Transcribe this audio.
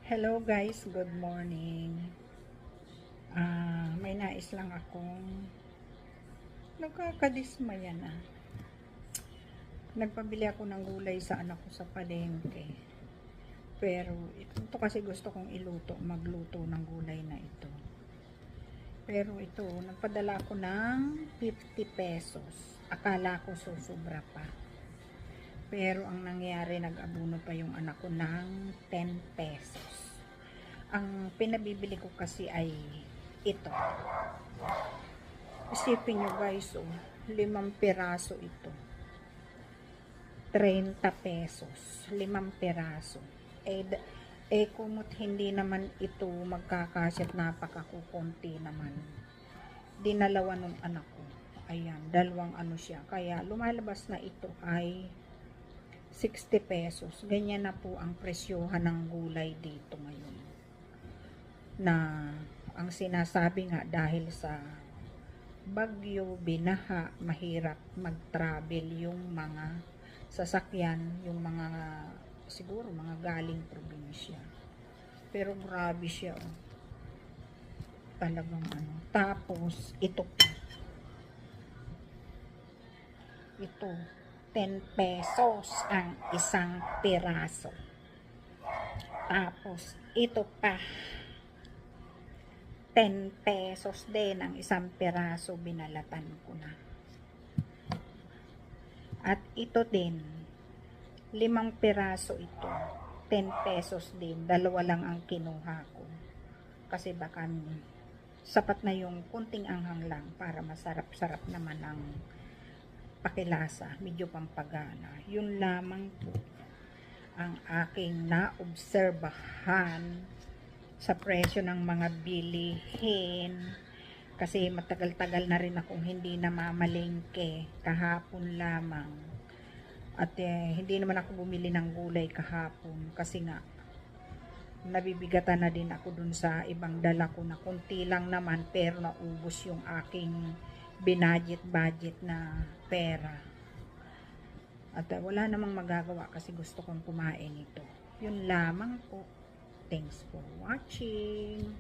Hello guys, good morning. May nais lang akong nagkakadismaya na. Nagpabili ako ng gulay sa anak ko sa palengke. Pero ito kasi gusto kong magluto ng gulay na ito. Pero ito, nagpadala ako ng 50 pesos. Akala ko susubra pa. Pero ang nangyari, nag-abuno pa yung anak ko ng 10 pesos. Ang pinabibili ko kasi ay ito. Isipin nyo guys, 5 piraso ito. 30 pesos. 5 piraso. Kumot hindi naman ito magkakasya at napakakukunti naman. Dinalawa nung anak ko. Ayan, dalawang siya. Kaya lumalabas na ito ay 60 pesos. Ganyan na po ang presyohan ng gulay dito ngayon. Na ang sinasabi nga dahil sa bagyo, binaha, mahirap mag-travel yung mga sasakyan, yung mga siguro mga galing probinsya. Pero grabe siya. Talagang Tapos ito pa. Ito 10 pesos ang isang piraso. Tapos ito pa 10 pesos din ang isang piraso, binalatan ko na. At ito din 5 piraso ito, 10 pesos din, dalawa lang ang kinuha ko. Kasi baka sapat na yung kunting anghang lang para masarap-sarap naman ang pakilasa, medyo pampagana. Yun lamang po ang aking naobserbahan sa presyo ng mga bilihin. Kasi matagal-tagal na rin akong hindi namamalengke, kahapon lamang. At hindi naman ako bumili ng gulay kahapon kasi nga nabibigatan na din ako dun sa ibang dala ko na kunti lang naman, pero naubos yung aking binudget na pera. At wala namang magagawa kasi gusto kong kumain ito. Yun lamang po. Thanks for watching.